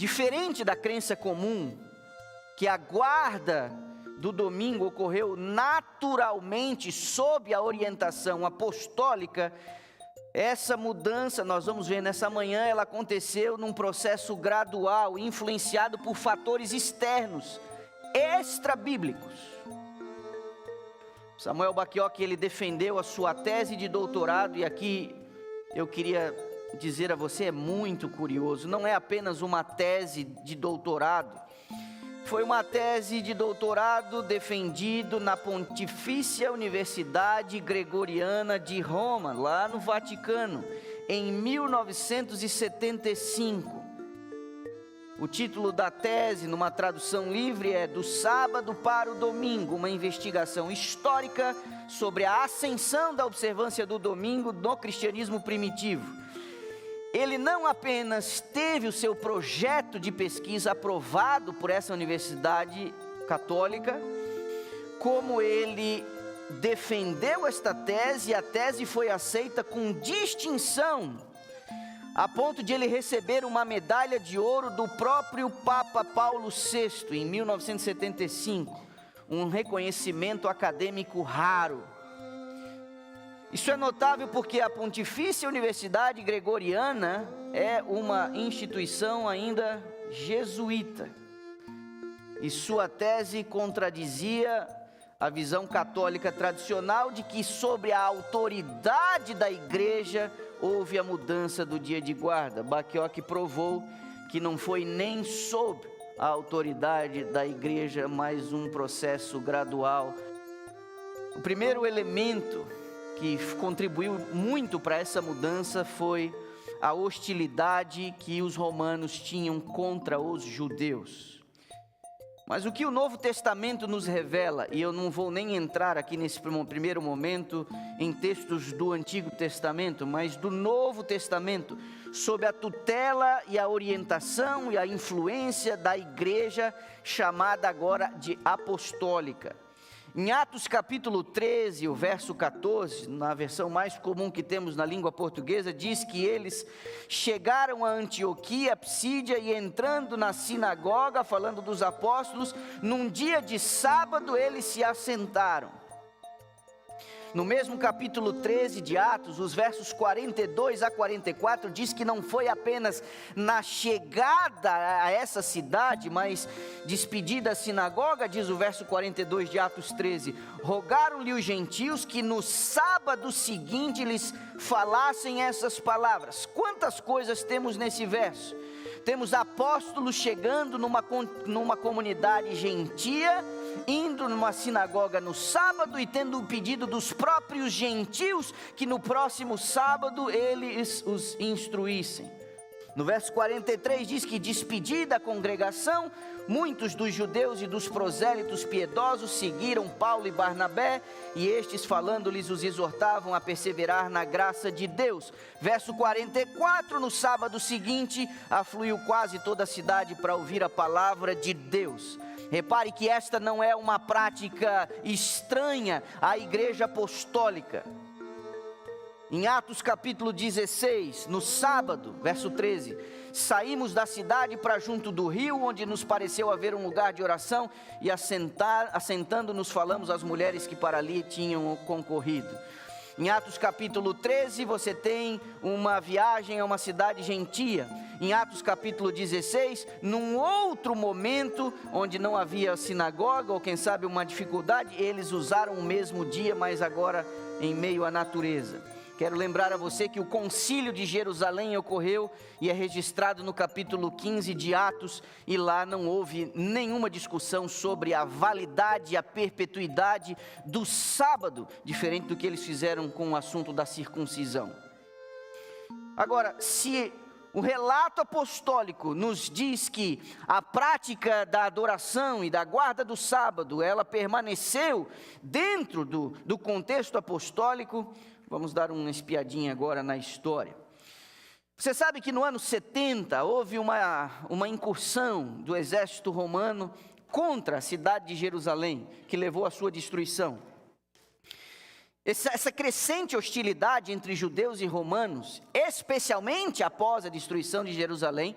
Diferente da crença comum, que a guarda do domingo ocorreu naturalmente sob a orientação apostólica, essa mudança, nós vamos ver nessa manhã, ela aconteceu num processo gradual, influenciado por fatores externos, extra-bíblicos. Samuel Bacchiocchi, ele defendeu a sua tese de doutorado, e aqui eu queria dizer a você, é muito curioso, não é apenas uma tese de doutorado, foi uma tese de doutorado defendido na Pontifícia Universidade Gregoriana de Roma, lá no Vaticano, em 1975. O título da tese, numa tradução livre, é Do Sábado para o Domingo, uma investigação histórica sobre a ascensão da observância do domingo no cristianismo primitivo. Ele não apenas teve o seu projeto de pesquisa aprovado por essa universidade católica, como ele defendeu esta tese, e a tese foi aceita com distinção, a ponto de ele receber uma medalha de ouro do próprio Papa Paulo VI, em 1975, um reconhecimento acadêmico raro. Isso é notável porque a Pontifícia Universidade Gregoriana é uma instituição ainda jesuíta, e sua tese contradizia a visão católica tradicional de que sobre a autoridade da igreja houve a mudança do dia de guarda. Bacchiocchi provou que não foi nem sob a autoridade da igreja, mas um processo gradual. O primeiro elemento que contribuiu muito para essa mudança foi a hostilidade que os romanos tinham contra os judeus. Mas o que o Novo Testamento nos revela, e eu não vou nem entrar aqui nesse primeiro momento em textos do Antigo Testamento, mas do Novo Testamento, sob a tutela e a orientação e a influência da igreja chamada agora de apostólica. Em Atos capítulo 13, o verso 14, na versão mais comum que temos na língua portuguesa, diz que eles chegaram a Antioquia, Psídia, e entrando na sinagoga, falando dos apóstolos, num dia de sábado eles se assentaram. No mesmo capítulo 13 de Atos, os versos 42 a 44, diz que não foi apenas na chegada a essa cidade, mas despedida a sinagoga, diz o verso 42 de Atos 13, rogaram-lhe os gentios que no sábado seguinte lhes falassem essas palavras. Quantas coisas temos nesse verso? Temos apóstolos chegando numa comunidade gentia, indo numa sinagoga no sábado e tendo o pedido dos próprios gentios que no próximo sábado eles os instruíssem. No verso 43 diz que despedida a congregação, muitos dos judeus e dos prosélitos piedosos seguiram Paulo e Barnabé, e estes falando-lhes os exortavam a perseverar na graça de Deus. Verso 44, no sábado seguinte, afluiu quase toda a cidade para ouvir a palavra de Deus. Repare que esta não é uma prática estranha à igreja apostólica. Em Atos capítulo 16, no sábado, verso 13, saímos da cidade para junto do rio, onde nos pareceu haver um lugar de oração, e assentando-nos falamos às mulheres que para ali tinham concorrido. Em Atos capítulo 13, você tem uma viagem a uma cidade gentia. Em Atos capítulo 16, num outro momento, onde não havia sinagoga, ou quem sabe uma dificuldade, eles usaram o mesmo dia, mas agora em meio à natureza. Quero lembrar a você que o concílio de Jerusalém ocorreu e é registrado no capítulo 15 de Atos, e lá não houve nenhuma discussão sobre a validade e a perpetuidade do sábado, diferente do que eles fizeram com o assunto da circuncisão. Agora, se o relato apostólico nos diz que a prática da adoração e da guarda do sábado, ela permaneceu dentro do contexto apostólico, vamos dar uma espiadinha agora na história. Você sabe que no ano 70 houve uma incursão do exército romano contra a cidade de Jerusalém, que levou à sua destruição. Essa crescente hostilidade entre judeus e romanos, especialmente após a destruição de Jerusalém,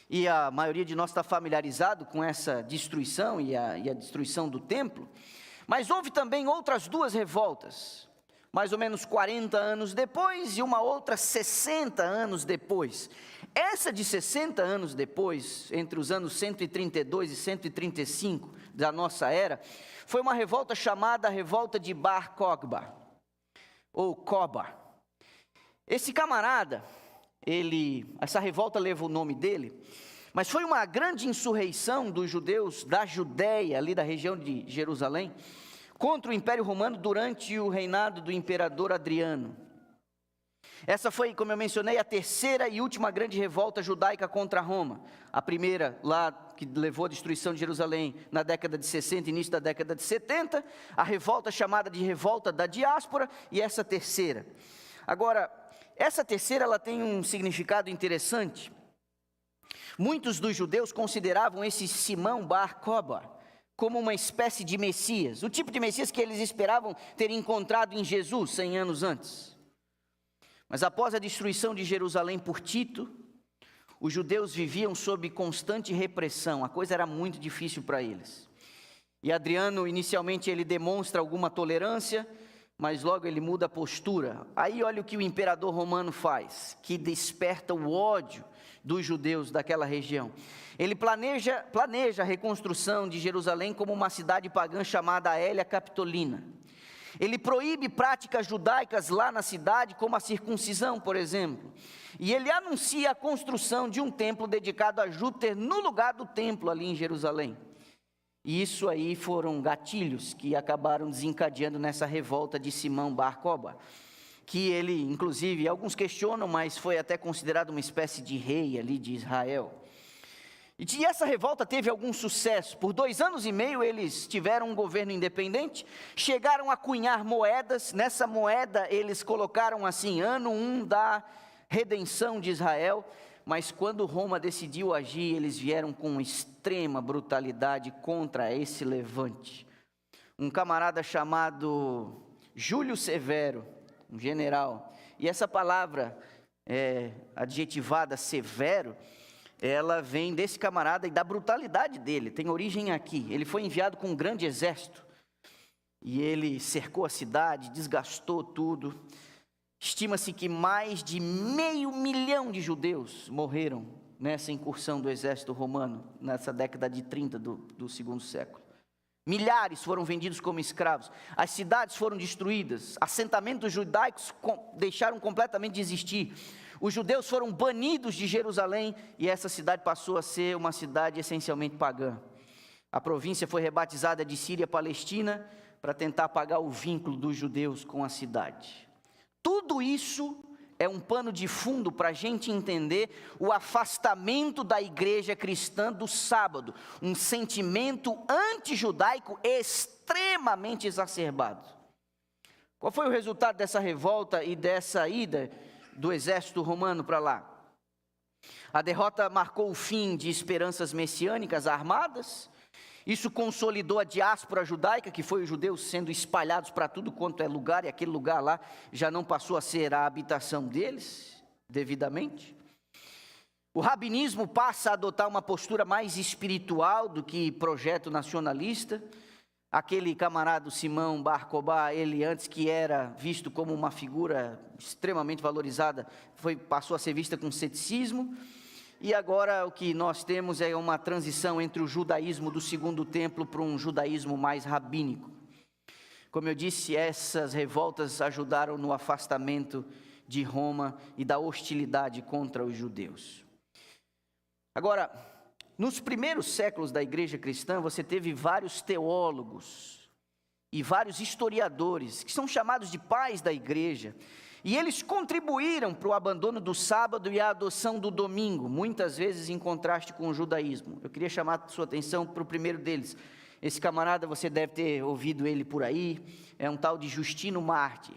e a maioria de nós está familiarizado com essa destruição e a destruição do templo. Mas houve também outras duas revoltas, mais ou menos 40 anos depois, e uma outra 60 anos depois. Essa de 60 anos depois, entre os anos 132 e 135 da nossa era, foi uma revolta chamada Revolta de Bar Kokhba, ou Kokhba. Esse camarada, essa revolta leva o nome dele, mas foi uma grande insurreição dos judeus da Judéia, ali da região de Jerusalém, contra o Império Romano durante o reinado do imperador Adriano. Essa foi, como eu mencionei, a terceira e última grande revolta judaica contra Roma. A primeira lá, que levou à destruição de Jerusalém na década de 60, início da década de 70. A revolta chamada de Revolta da Diáspora, e essa terceira. Agora, essa terceira ela tem um significado interessante. Muitos dos judeus consideravam esse Simão Bar Kokhba como uma espécie de Messias, o tipo de Messias que eles esperavam ter encontrado em Jesus 100 anos antes. Mas após a destruição de Jerusalém por Tito, os judeus viviam sob constante repressão, a coisa era muito difícil para eles. E Adriano, inicialmente, ele demonstra alguma tolerância, mas logo ele muda a postura. Aí olha o que o imperador romano faz, que desperta o ódio dos judeus daquela região. Ele planeja a reconstrução de Jerusalém como uma cidade pagã chamada Aélia Capitolina. Ele proíbe práticas judaicas lá na cidade, como a circuncisão, por exemplo. E ele anuncia a construção de um templo dedicado a Júpiter no lugar do templo ali em Jerusalém. E isso aí foram gatilhos que acabaram desencadeando nessa revolta de Simão Bar Kokhba, que ele, inclusive, alguns questionam, mas foi até considerado uma espécie de rei ali de Israel. E essa revolta teve algum sucesso. Por 2 anos e meio eles tiveram um governo independente, chegaram a cunhar moedas. Nessa moeda eles colocaram assim, ano 1 da redenção de Israel. Mas quando Roma decidiu agir, eles vieram com extrema brutalidade contra esse levante. Um camarada chamado Júlio Severo, um general, e essa palavra adjetivada severo, ela vem desse camarada e da brutalidade dele, tem origem aqui. Ele foi enviado com um grande exército, e ele cercou a cidade, desgastou tudo. Estima-se que mais de 500 mil de judeus morreram nessa incursão do exército romano, nessa década de 30 do segundo século. Milhares foram vendidos como escravos, as cidades foram destruídas, assentamentos judaicos deixaram completamente de existir. Os judeus foram banidos de Jerusalém e essa cidade passou a ser uma cidade essencialmente pagã. A província foi rebatizada de Síria-Palestina para tentar apagar o vínculo dos judeus com a cidade. Tudo isso é um pano de fundo para a gente entender o afastamento da igreja cristã do sábado, um sentimento antijudaico extremamente exacerbado. Qual foi o resultado dessa revolta e dessa ida do exército romano para lá? A derrota marcou o fim de esperanças messiânicas armadas. Isso consolidou a diáspora judaica, que foi os judeus sendo espalhados para tudo quanto é lugar, e aquele lugar lá já não passou a ser a habitação deles, devidamente. O rabinismo passa a adotar uma postura mais espiritual do que projeto nacionalista. Aquele camarada Simão Bar Kokhba, ele antes que era visto como uma figura extremamente valorizada, passou a ser vista com ceticismo. E agora o que nós temos é uma transição entre o judaísmo do segundo templo para um judaísmo mais rabínico. Como eu disse, essas revoltas ajudaram no afastamento de Roma e da hostilidade contra os judeus. Agora, nos primeiros séculos da igreja cristã, você teve vários teólogos e vários historiadores, que são chamados de pais da igreja, e eles contribuíram para o abandono do sábado e a adoção do domingo, muitas vezes em contraste com o judaísmo. Eu queria chamar a sua atenção para o primeiro deles. Esse camarada, você deve ter ouvido ele por aí, é um tal de Justino Mártir.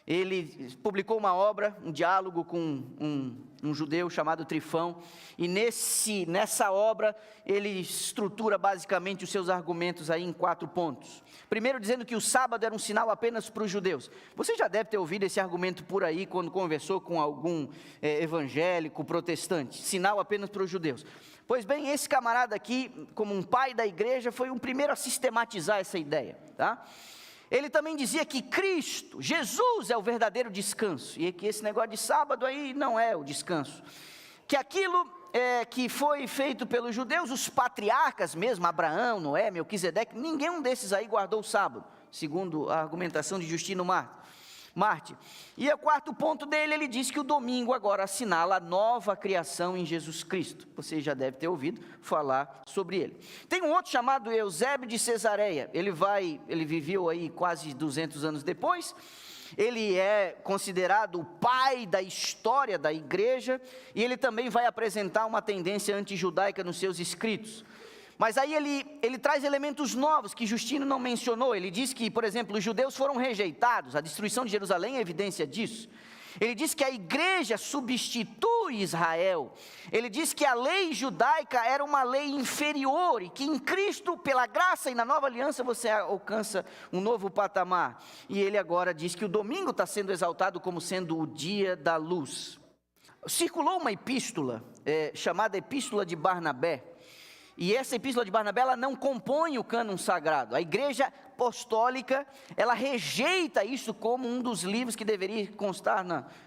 ele publicou uma obra, um diálogo com um judeu chamado Trifão, e nessa obra ele estrutura basicamente os seus argumentos aí em 4 pontos. Primeiro, dizendo que o sábado era um sinal apenas para os judeus. Você já deve ter ouvido esse argumento por aí quando conversou com algum evangélico, protestante, sinal apenas para os judeus. Pois bem, esse camarada aqui, como um pai da igreja, foi o primeiro a sistematizar essa ideia, tá? Ele também dizia que Cristo, Jesus é o verdadeiro descanso, e que esse negócio de sábado aí não é o descanso. Que aquilo que foi feito pelos judeus, os patriarcas mesmo, Abraão, Noé, Melquisedeque, ninguém desses aí guardou o sábado, segundo a argumentação de Justino Marte. E o 4º ponto dele, ele diz que o domingo agora assinala a nova criação em Jesus Cristo. Você já deve ter ouvido falar sobre ele. Tem um outro chamado Eusébio de Cesareia. Ele viveu aí quase 200 anos depois. Ele é considerado o pai da história da igreja, e ele também vai apresentar uma tendência antijudaica nos seus escritos. Mas aí ele traz elementos novos que Justino não mencionou. Ele diz que, por exemplo, os judeus foram rejeitados, a destruição de Jerusalém é evidência disso. Ele diz que a igreja substitui Israel. Ele diz que a lei judaica era uma lei inferior e que em Cristo, pela graça e na nova aliança, você alcança um novo patamar. E ele agora diz que o domingo está sendo exaltado como sendo o dia da luz. Circulou uma epístola chamada Epístola de Barnabé. E essa epístola de Barnabé, ela não compõe o cânon sagrado. A igreja apostólica, ela rejeita isso como um dos livros que deveria constar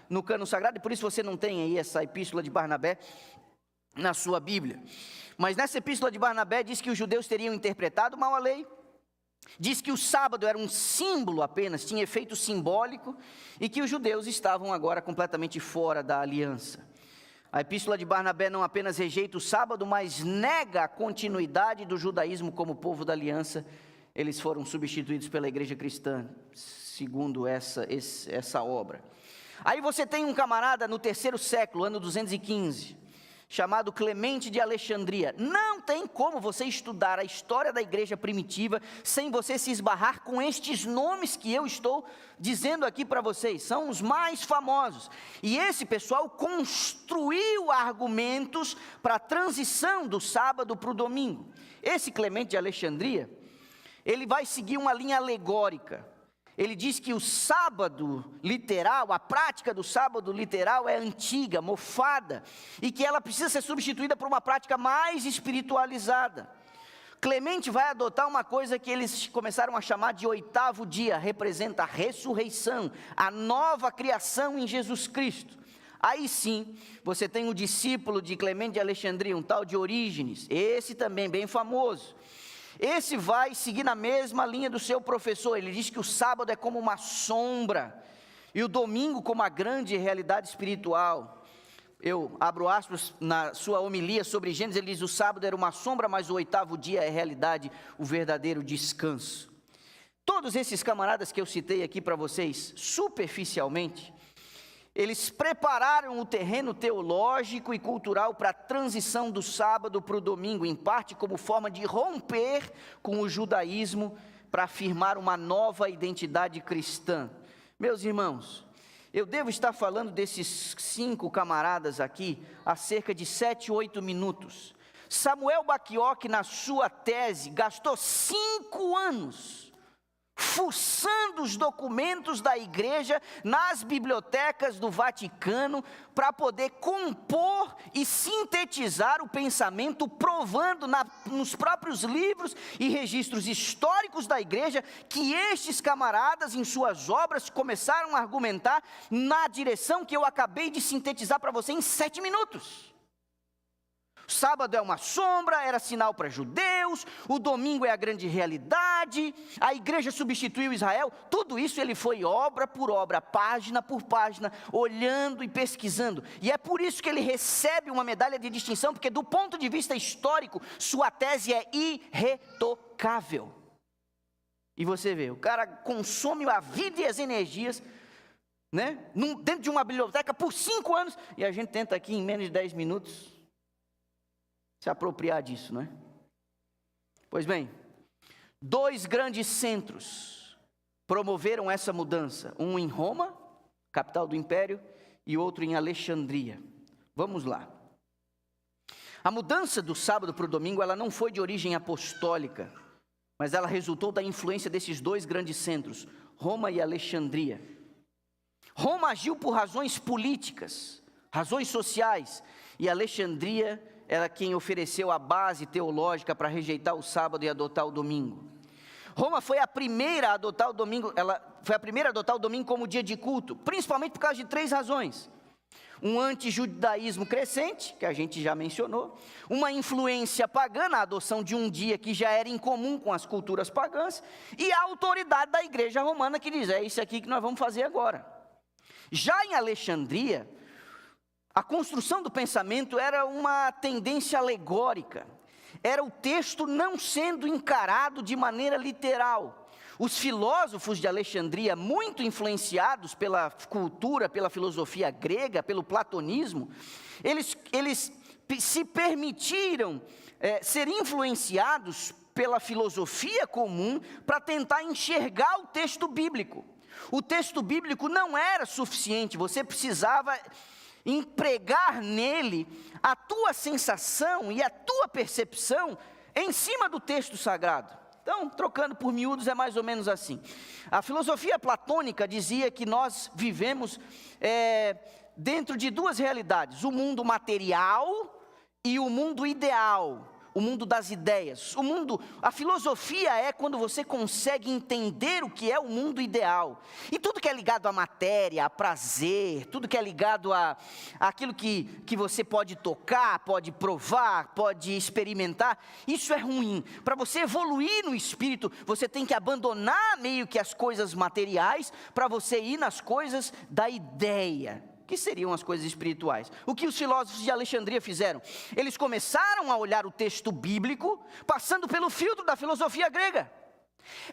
no cânon sagrado, e por isso você não tem aí essa epístola de Barnabé na sua Bíblia. Mas nessa epístola de Barnabé diz que os judeus teriam interpretado mal a lei, diz que o sábado era um símbolo apenas, tinha efeito simbólico, e que os judeus estavam agora completamente fora da aliança. A epístola de Barnabé não apenas rejeita o sábado, mas nega a continuidade do judaísmo como povo da aliança. Eles foram substituídos pela igreja cristã, segundo essa obra. Aí você tem um camarada no 3º século, ano 215, chamado Clemente de Alexandria. Não tem como você estudar a história da igreja primitiva sem você se esbarrar com estes nomes que eu estou dizendo aqui para vocês. São os mais famosos. E esse pessoal construiu argumentos para a transição do sábado para o domingo. Esse Clemente de Alexandria, ele vai seguir uma linha alegórica. Ele diz que o sábado literal, a prática do sábado literal é antiga, mofada, e que ela precisa ser substituída por uma prática mais espiritualizada. Clemente vai adotar uma coisa que eles começaram a chamar de 8º dia, representa a ressurreição, a nova criação em Jesus Cristo. Aí sim, você tem o discípulo de Clemente de Alexandria, um tal de Orígenes, esse também bem famoso. Esse vai seguir na mesma linha do seu professor. Ele diz que o sábado é como uma sombra e o domingo como a grande realidade espiritual. Eu abro aspas na sua homilia sobre Gênesis, ele diz: o sábado era uma sombra, mas o 8º dia é a realidade, o verdadeiro descanso. Todos esses camaradas que eu citei aqui para vocês, superficialmente, eles prepararam o terreno teológico e cultural para a transição do sábado para o domingo, em parte como forma de romper com o judaísmo para afirmar uma nova identidade cristã. Meus irmãos, eu devo estar falando desses 5 camaradas aqui há cerca de 7, 8 minutos. Samuel Bacchiocchi, na sua tese, gastou 5 anos fuçando os documentos da igreja nas bibliotecas do Vaticano para poder compor e sintetizar o pensamento, provando nos próprios livros e registros históricos da igreja que estes camaradas em suas obras começaram a argumentar na direção que eu acabei de sintetizar para você em 7 minutos. O sábado é uma sombra, era sinal para judeus, o domingo é a grande realidade, a igreja substituiu Israel. Tudo isso ele foi obra por obra, página por página, olhando e pesquisando. E é por isso que ele recebe uma medalha de distinção, porque do ponto de vista histórico, sua tese é irretocável. E você vê, o cara consome a vida e as energias, né, dentro de uma biblioteca por 5 anos, e a gente tenta aqui em menos de 10 minutos se apropriar disso, não é? Pois bem, 2 grandes centros promoveram essa mudança, um em Roma capital do império, e outro em Alexandria. Vamos lá. A mudança do sábado para o domingo, ela não foi de origem apostólica, mas ela resultou da influência desses dois grandes centros, Roma e Alexandria. Roma agiu por razões políticas, razões sociais, e Alexandria era quem ofereceu a base teológica para rejeitar o sábado e adotar o domingo. Roma foi a primeira a adotar o domingo, como dia de culto, principalmente por causa de 3 razões. Um antijudaísmo crescente, que a gente já mencionou, uma influência pagã na adoção de um dia que já era incomum com as culturas pagãs, e a autoridade da igreja romana que diz, é isso aqui que nós vamos fazer agora. Já em Alexandria, a construção do pensamento era uma tendência alegórica, era o texto não sendo encarado de maneira literal. Os filósofos de Alexandria, muito influenciados pela cultura, pela filosofia grega, pelo platonismo, eles se permitiram ser influenciados pela filosofia comum para tentar enxergar o texto bíblico. O texto bíblico não era suficiente, você precisava empregar nele a tua sensação e a tua percepção em cima do texto sagrado. Então, trocando por miúdos, é mais ou menos assim. A filosofia platônica dizia que nós vivemos dentro de 2 realidades, o mundo material e o mundo ideal, o mundo das ideias. A filosofia é quando você consegue entender o que é o mundo ideal. E tudo que é ligado à matéria, a prazer, tudo que é ligado àquilo que você pode tocar, pode provar, pode experimentar, isso é ruim. Para você evoluir no espírito, você tem que abandonar meio que as coisas materiais, para você ir nas coisas da ideia, que seriam as coisas espirituais. O que os filósofos de Alexandria fizeram? Eles começaram a olhar o texto bíblico, passando pelo filtro da filosofia grega.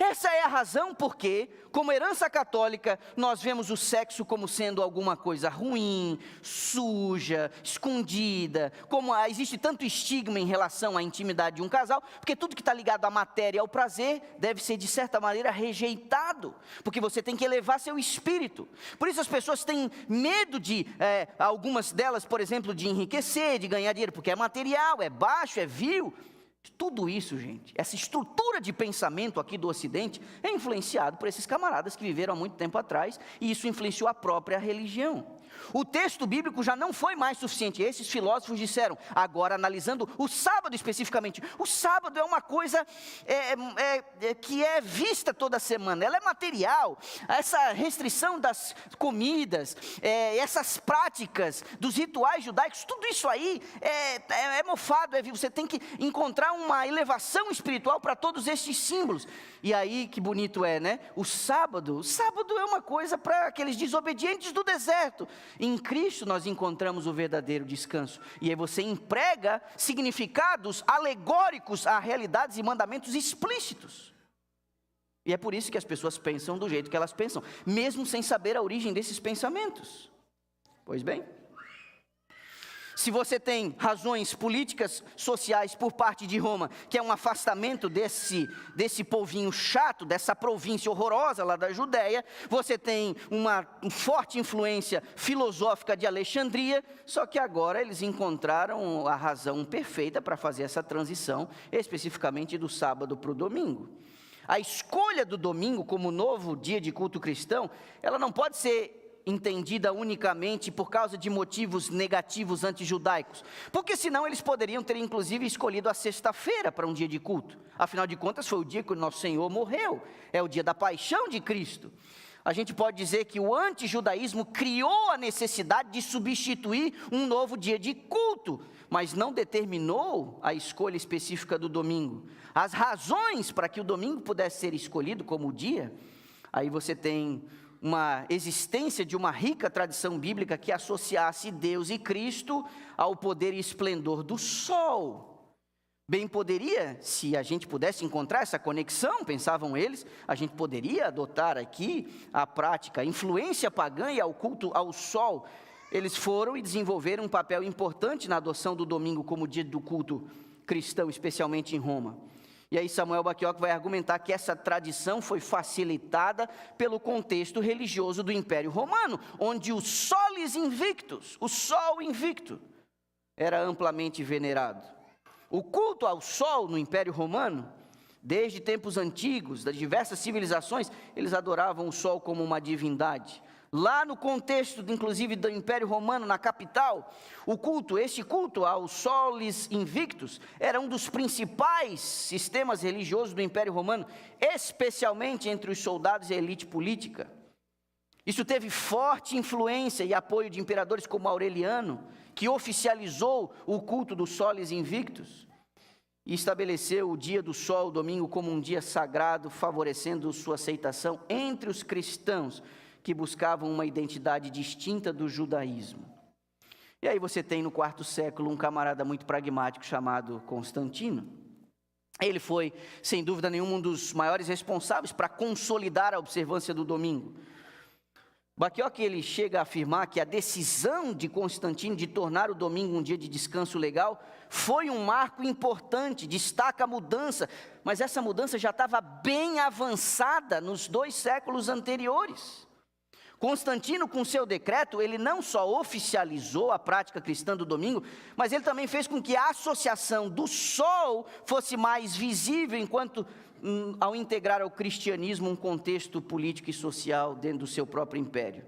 Essa é a razão porque, como herança católica, nós vemos o sexo como sendo alguma coisa ruim, suja, escondida, como existe tanto estigma em relação à intimidade de um casal, porque tudo que está ligado à matéria e ao prazer deve ser de certa maneira rejeitado, porque você tem que elevar seu espírito. Por isso as pessoas têm medo de, algumas delas, por exemplo, de enriquecer, de ganhar dinheiro, porque é material, é baixo, é vil. Tudo isso, gente, essa estrutura de pensamento aqui do Ocidente é influenciado por esses camaradas que viveram há muito tempo atrás, e isso influenciou a própria religião. O texto bíblico já não foi mais suficiente. Esses filósofos disseram, agora analisando o sábado especificamente, o sábado é uma coisa que é vista toda semana, ela é material. Essa restrição das comidas, essas práticas dos rituais judaicos, tudo isso aí é mofado, é vivo. Você tem que encontrar uma elevação espiritual para todos estes símbolos. E aí, que bonito né? O sábado é uma coisa para aqueles desobedientes do deserto. Em Cristo nós encontramos o verdadeiro descanso. E aí você emprega significados alegóricos a realidades e mandamentos explícitos. E é por isso que as pessoas pensam do jeito que elas pensam, mesmo sem saber a origem desses pensamentos. Pois bem, se você tem razões políticas, sociais por parte de Roma, que é um afastamento desse povinho chato, dessa província horrorosa lá da Judéia, você tem uma forte influência filosófica de Alexandria, só que agora eles encontraram a razão perfeita para fazer essa transição, especificamente do sábado para o domingo. A escolha do domingo como novo dia de culto cristão, ela não pode ser entendida unicamente por causa de motivos negativos antijudaicos, porque senão eles poderiam ter inclusive escolhido a sexta-feira para um dia de culto. Afinal de contas foi o dia que o nosso Senhor morreu, é o dia da paixão de Cristo. A gente pode dizer que o antijudaísmo criou a necessidade de substituir um novo dia de culto, mas não determinou a escolha específica do domingo. As razões para que o domingo pudesse ser escolhido como dia, aí você tem uma existência de uma rica tradição bíblica que associasse Deus e Cristo ao poder e esplendor do sol. Bem poderia, se a gente pudesse encontrar essa conexão, pensavam eles, a gente poderia adotar aqui a prática, a influência pagã e ao culto ao sol. Eles foram e desenvolveram um papel importante na adoção do domingo como dia do culto cristão, especialmente em Roma. E aí Samuel Bacchiocchi vai argumentar que essa tradição foi facilitada pelo contexto religioso do Império Romano, onde o solis invictus, o sol invicto, era amplamente venerado. O culto ao sol no Império Romano, desde tempos antigos, das diversas civilizações, eles adoravam o sol como uma divindade. Lá no contexto, inclusive, do Império Romano, na capital, este culto ao solis invictus, era um dos principais sistemas religiosos do Império Romano, especialmente entre os soldados e a elite política. Isso teve forte influência e apoio de imperadores como Aureliano, que oficializou o culto do solis invictus e estabeleceu o dia do sol, o domingo, como um dia sagrado, favorecendo sua aceitação entre os cristãos que buscavam uma identidade distinta do judaísmo. E aí você tem no quarto século um camarada muito pragmático chamado Constantino. Ele foi, sem dúvida nenhuma, um dos maiores responsáveis para consolidar a observância do domingo. Bacchiocchi, ele chega a afirmar que a decisão de Constantino de tornar o domingo um dia de descanso legal foi um marco importante, destaca a mudança, mas essa mudança já estava bem avançada nos 2 séculos anteriores. Constantino, com seu decreto, ele não só oficializou a prática cristã do domingo, mas ele também fez com que a associação do sol fosse mais visível, enquanto ao integrar ao cristianismo um contexto político e social dentro do seu próprio império.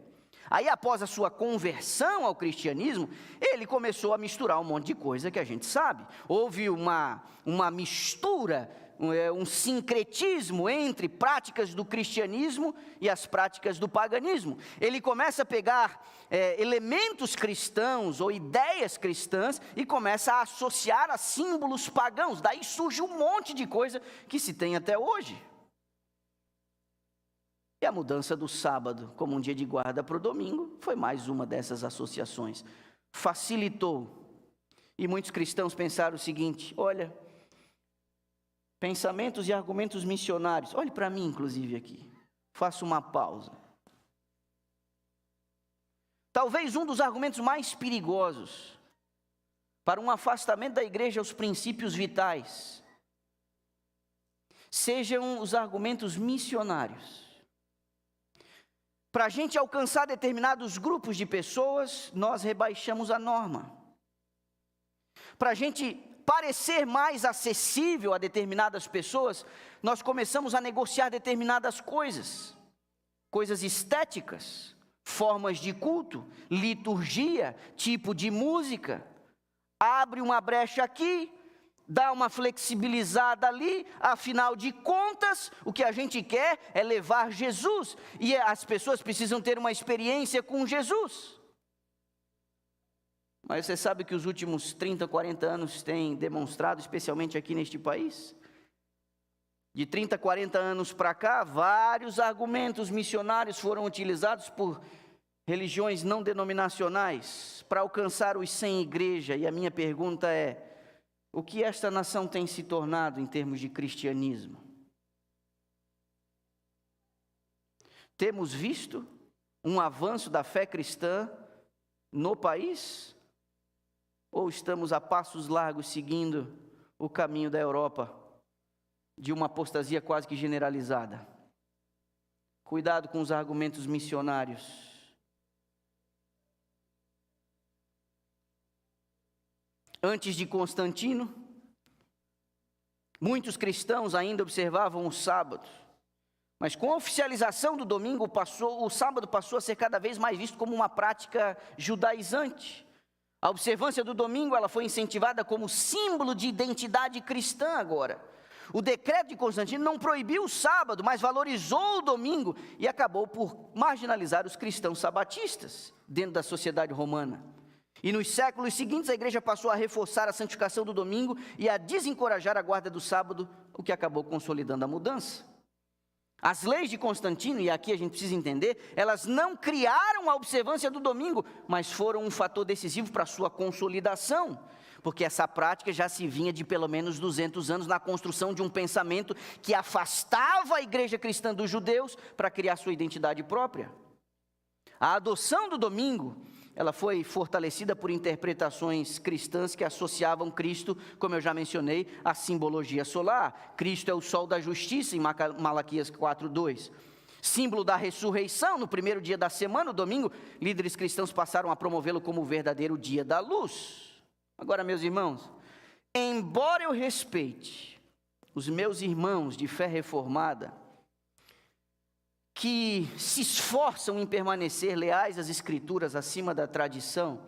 Aí, após a sua conversão ao cristianismo, ele começou a misturar um monte de coisa que a gente sabe. Houve uma mistura, um sincretismo entre práticas do cristianismo e as práticas do paganismo. Ele começa a pegar elementos cristãos ou ideias cristãs e começa a associar a símbolos pagãos. Daí surge um monte de coisa que se tem até hoje. E a mudança do sábado como um dia de guarda para o domingo foi mais uma dessas associações. Facilitou. E muitos cristãos pensaram o seguinte: olha, pensamentos e argumentos missionários. Olhe para mim, inclusive, aqui. Faça uma pausa. Talvez um dos argumentos mais perigosos para um afastamento da igreja aos princípios vitais sejam os argumentos missionários. Para a gente alcançar determinados grupos de pessoas, nós rebaixamos a norma. Para a gente parecer mais acessível a determinadas pessoas, nós começamos a negociar determinadas coisas estéticas, formas de culto, liturgia, tipo de música. Abre uma brecha aqui, dá uma flexibilizada ali, afinal de contas, o que a gente quer é levar Jesus, e as pessoas precisam ter uma experiência com Jesus. Mas você sabe que os últimos 30, 40 anos têm demonstrado, especialmente aqui neste país? De 30, 40 anos para cá, vários argumentos missionários foram utilizados por religiões não denominacionais para alcançar os sem igreja. E a minha pergunta é: o que esta nação tem se tornado em termos de cristianismo? Temos visto um avanço da fé cristã no país? Ou estamos a passos largos seguindo o caminho da Europa, de uma apostasia quase que generalizada? Cuidado com os argumentos missionários. Antes de Constantino, muitos cristãos ainda observavam o sábado, mas com a oficialização do domingo, o sábado passou a ser cada vez mais visto como uma prática judaizante. A observância do domingo, ela foi incentivada como símbolo de identidade cristã agora. O decreto de Constantino não proibiu o sábado, mas valorizou o domingo e acabou por marginalizar os cristãos sabatistas dentro da sociedade romana. E nos séculos seguintes, a igreja passou a reforçar a santificação do domingo e a desencorajar a guarda do sábado, o que acabou consolidando a mudança. As leis de Constantino, e aqui a gente precisa entender, elas não criaram a observância do domingo, mas foram um fator decisivo para a sua consolidação, porque essa prática já se vinha de pelo menos 200 anos na construção de um pensamento que afastava a igreja cristã dos judeus para criar sua identidade própria. A adoção do domingo ela foi fortalecida por interpretações cristãs que associavam Cristo, como eu já mencionei, à simbologia solar. Cristo é o sol da justiça, em Malaquias 4:2. Símbolo da ressurreição, no primeiro dia da semana, o domingo, líderes cristãos passaram a promovê-lo como o verdadeiro dia da luz. Agora, meus irmãos, embora eu respeite os meus irmãos de fé reformada, que se esforçam em permanecer leais às Escrituras acima da tradição,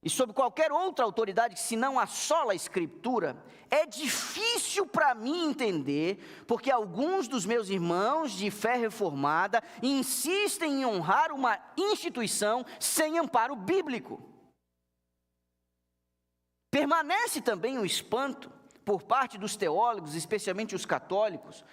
e sob qualquer outra autoridade que se não assola a Escritura, é difícil para mim entender, porque alguns dos meus irmãos de fé reformada insistem em honrar uma instituição sem amparo bíblico. Permanece também o espanto, por parte dos teólogos, especialmente os católicos,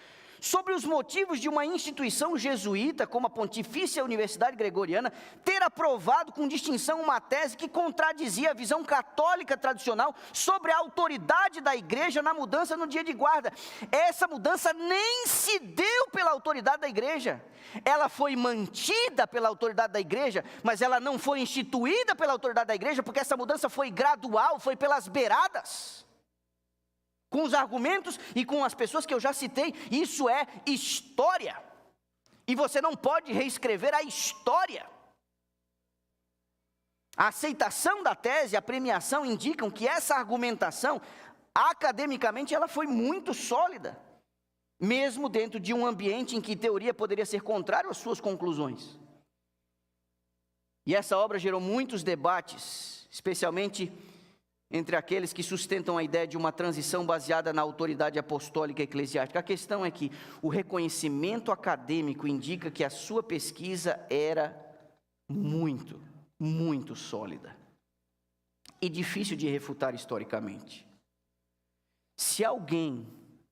sobre os motivos de uma instituição jesuíta, como a Pontifícia Universidade Gregoriana, ter aprovado com distinção uma tese que contradizia a visão católica tradicional sobre a autoridade da igreja na mudança no dia de guarda. Essa mudança nem se deu pela autoridade da igreja, ela foi mantida pela autoridade da igreja, mas ela não foi instituída pela autoridade da igreja, porque essa mudança foi gradual, foi pelas beiradas. Com os argumentos e com as pessoas que eu já citei, isso é história. E você não pode reescrever a história. A aceitação da tese, a premiação indicam que essa argumentação, academicamente, ela foi muito sólida. Mesmo dentro de um ambiente em que teoria poderia ser contrário às suas conclusões. E essa obra gerou muitos debates, especialmente entre aqueles que sustentam a ideia de uma transição baseada na autoridade apostólica e eclesiástica. A questão é que o reconhecimento acadêmico indica que a sua pesquisa era muito, muito sólida e difícil de refutar historicamente. Se alguém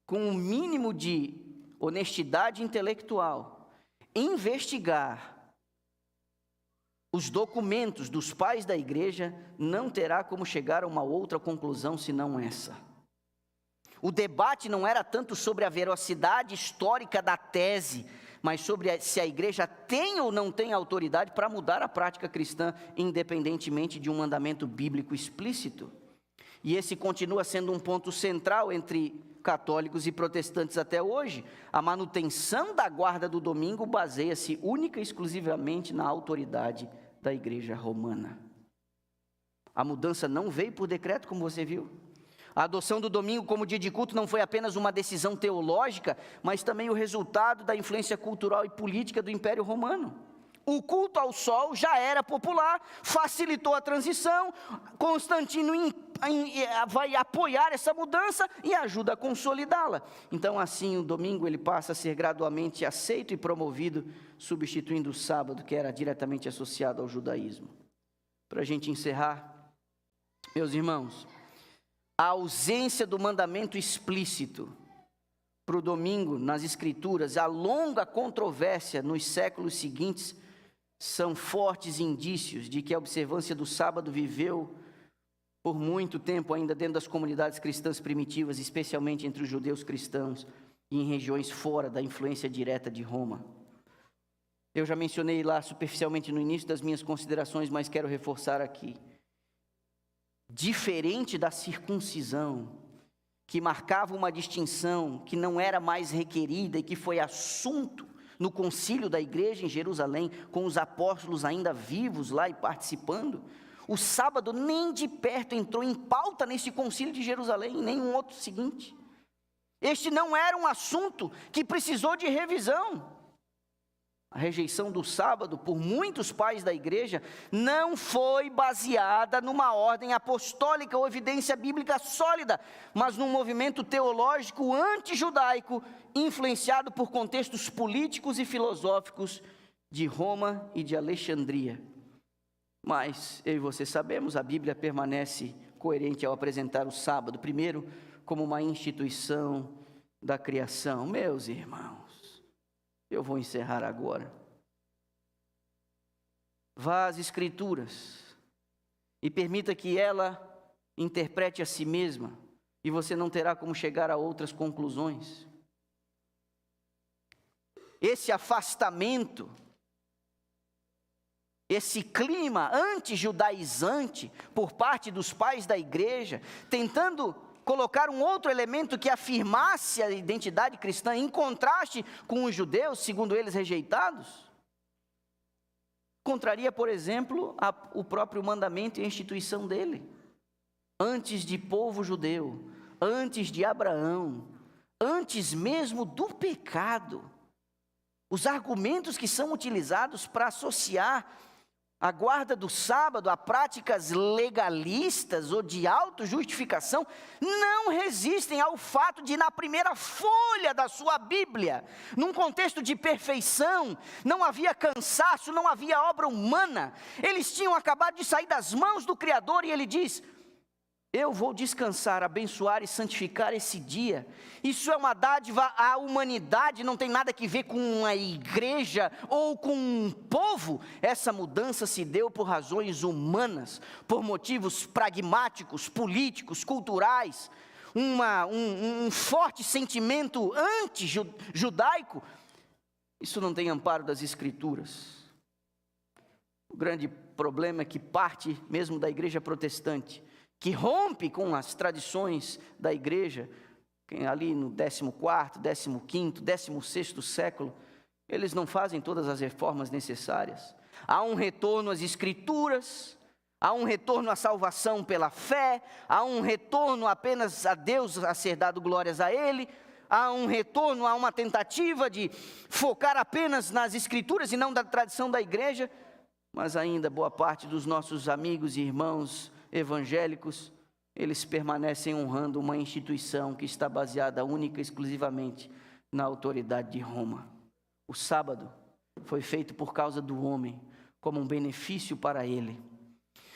com o mínimo de honestidade intelectual investigar os documentos dos pais da igreja, não terá como chegar a uma outra conclusão senão essa. O debate não era tanto sobre a veracidade histórica da tese, mas sobre se a igreja tem ou não tem autoridade para mudar a prática cristã, independentemente de um mandamento bíblico explícito. E esse continua sendo um ponto central entre católicos e protestantes até hoje. A manutenção da guarda do domingo baseia-se única e exclusivamente na autoridade da igreja romana. A mudança não veio por decreto, como você viu. A adoção do domingo como dia de culto não foi apenas uma decisão teológica, mas também o resultado da influência cultural e política do Império Romano. O culto ao sol já era popular, facilitou a transição. Constantino vai apoiar essa mudança e ajuda a consolidá-la. Então, assim, o domingo ele passa a ser gradualmente aceito e promovido, substituindo o sábado, que era diretamente associado ao judaísmo. Para a gente encerrar, meus irmãos, a ausência do mandamento explícito para o domingo nas Escrituras, a longa controvérsia nos séculos seguintes, são fortes indícios de que a observância do sábado viveu por muito tempo ainda dentro das comunidades cristãs primitivas, especialmente entre os judeus cristãos e em regiões fora da influência direta de Roma. Eu já mencionei lá superficialmente no início das minhas considerações, mas quero reforçar aqui. Diferente da circuncisão, que marcava uma distinção que não era mais requerida e que foi assunto no concílio da igreja em Jerusalém, com os apóstolos ainda vivos lá e participando, o sábado nem de perto entrou em pauta nesse concílio de Jerusalém, nem um outro seguinte. Este não era um assunto que precisou de revisão. A rejeição do sábado por muitos pais da igreja não foi baseada numa ordem apostólica ou evidência bíblica sólida, mas num movimento teológico antijudaico, influenciado por contextos políticos e filosóficos de Roma e de Alexandria. Mas eu e você sabemos, a Bíblia permanece coerente ao apresentar o sábado, primeiro, como uma instituição da criação. Meus irmãos, eu vou encerrar agora. Vá às Escrituras e permita que ela interprete a si mesma, e você não terá como chegar a outras conclusões. Esse afastamento esse clima anti-judaizante por parte dos pais da igreja, tentando colocar um outro elemento que afirmasse a identidade cristã em contraste com os judeus, segundo eles rejeitados, contraria, por exemplo, o próprio mandamento e a instituição dele. Antes de povo judeu, antes de Abraão, antes mesmo do pecado, os argumentos que são utilizados para associar a guarda do sábado a práticas legalistas ou de autojustificação não resistem ao fato de, na primeira folha da sua Bíblia, num contexto de perfeição, não havia cansaço, não havia obra humana, eles tinham acabado de sair das mãos do Criador, e ele diz: eu vou descansar, abençoar e santificar esse dia. Isso é uma dádiva à humanidade, não tem nada que ver com a igreja ou com um povo. Essa mudança se deu por razões humanas, por motivos pragmáticos, políticos, culturais, um forte sentimento anti-judaico. Isso não tem amparo das Escrituras. O grande problema é que parte mesmo da igreja protestante, que rompe com as tradições da igreja, ali no 14º, 15º, 16º século, eles não fazem todas as reformas necessárias. Há um retorno às Escrituras, há um retorno à salvação pela fé, há um retorno apenas a Deus, a ser dado glórias a Ele, há um retorno a uma tentativa de focar apenas nas Escrituras e não da tradição da igreja, mas ainda boa parte dos nossos amigos e irmãos evangélicos, eles permanecem honrando uma instituição que está baseada única e exclusivamente na autoridade de Roma. O sábado foi feito por causa do homem, como um benefício para ele.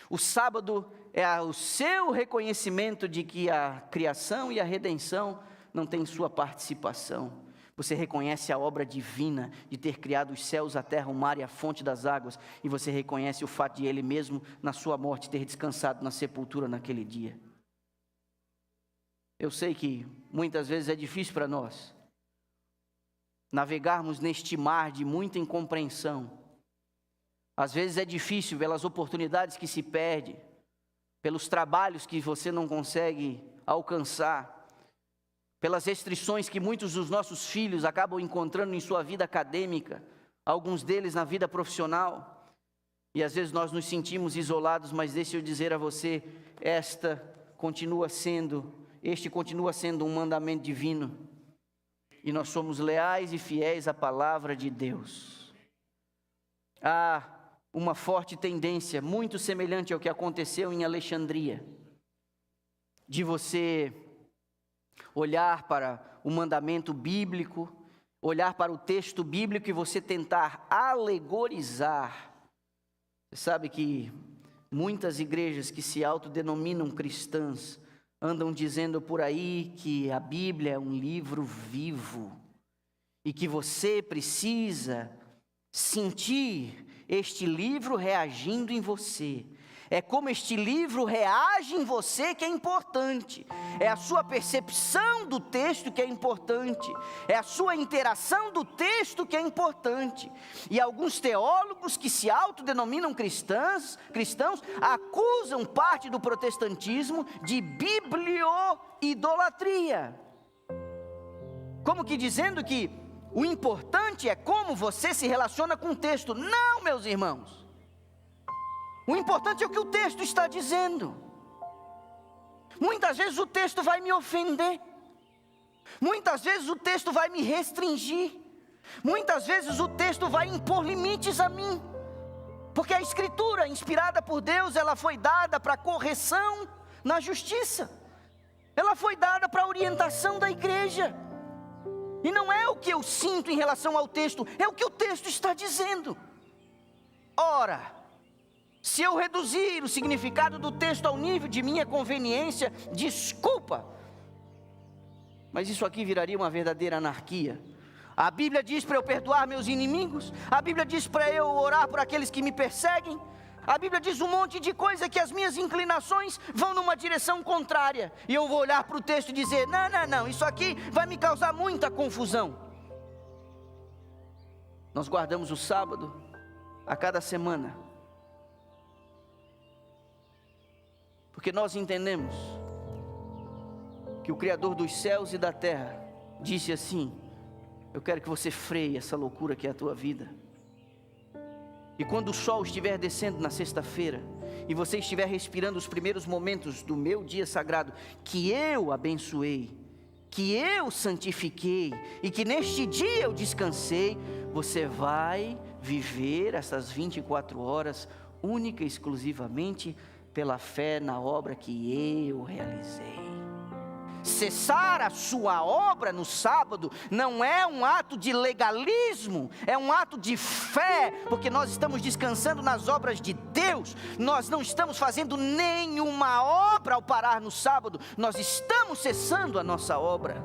O sábado é o seu reconhecimento de que a criação e a redenção não têm sua participação. Você reconhece a obra divina de ter criado os céus, a terra, o mar e a fonte das águas, e você reconhece o fato de ele mesmo, na sua morte, ter descansado na sepultura naquele dia. Eu sei que muitas vezes é difícil para nós navegarmos neste mar de muita incompreensão. Às vezes é difícil pelas oportunidades que se perde, pelos trabalhos que você não consegue alcançar, pelas restrições que muitos dos nossos filhos acabam encontrando em sua vida acadêmica, alguns deles na vida profissional, e às vezes nós nos sentimos isolados, mas deixa eu dizer a você, este continua sendo um mandamento divino, e nós somos leais e fiéis à palavra de Deus. Há uma forte tendência, muito semelhante ao que aconteceu em Alexandria, de você olhar para o mandamento bíblico, olhar para o texto bíblico e você tentar alegorizar. Você sabe que muitas igrejas que se autodenominam cristãs andam dizendo por aí que a Bíblia é um livro vivo e que você precisa sentir este livro reagindo em você. É como este livro reage em você que é importante. É a sua percepção do texto que é importante. É a sua interação do texto que é importante. E alguns teólogos que se autodenominam cristãos, acusam parte do protestantismo de biblioidolatria. Como que dizendo que o importante é como você se relaciona com o texto. Não, meus irmãos. O importante é o que o texto está dizendo. Muitas vezes o texto vai me ofender. Muitas vezes o texto vai me restringir. Muitas vezes o texto vai impor limites a mim. Porque a Escritura, inspirada por Deus, ela foi dada para correção na justiça. Ela foi dada para orientação da igreja. E não é o que eu sinto em relação ao texto, é o que o texto está dizendo. Ora, se eu reduzir o significado do texto ao nível de minha conveniência, desculpa, mas isso aqui viraria uma verdadeira anarquia. A Bíblia diz para eu perdoar meus inimigos, a Bíblia diz para eu orar por aqueles que me perseguem, a Bíblia diz um monte de coisa que as minhas inclinações vão numa direção contrária, e eu vou olhar para o texto e dizer, não, isso aqui vai me causar muita confusão. Nós guardamos o sábado a cada semana, Porque nós entendemos que o Criador dos céus e da terra disse assim: eu quero que você freie essa loucura que é a tua vida. E quando o sol estiver descendo na sexta-feira, e você estiver respirando os primeiros momentos do meu dia sagrado, que eu abençoei, que eu santifiquei, e que neste dia eu descansei, você vai viver essas 24 horas, única e exclusivamente pela fé na obra que eu realizei. Cessar a sua obra no sábado não é um ato de legalismo, é um ato de fé, porque nós estamos descansando nas obras de Deus. Nós não estamos fazendo nenhuma obra ao parar no sábado, nós estamos cessando a nossa obra.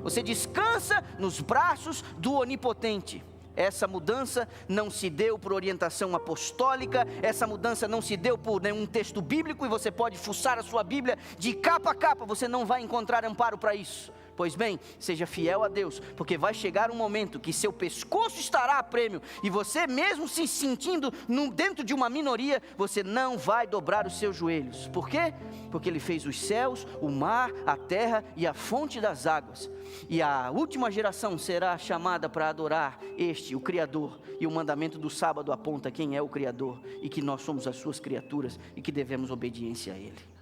Você descansa nos braços do Onipotente. Essa mudança não se deu por orientação apostólica, essa mudança não se deu por nenhum texto bíblico, e você pode fuçar a sua Bíblia de capa a capa, você não vai encontrar amparo para isso. Pois bem, seja fiel a Deus, porque vai chegar um momento que seu pescoço estará a prêmio, e você mesmo se sentindo dentro de uma minoria, você não vai dobrar os seus joelhos. Por quê? Porque Ele fez os céus, o mar, a terra e a fonte das águas. E a última geração será chamada para adorar o Criador. E o mandamento do sábado aponta quem é o Criador, e que nós somos as suas criaturas, e que devemos obediência a Ele.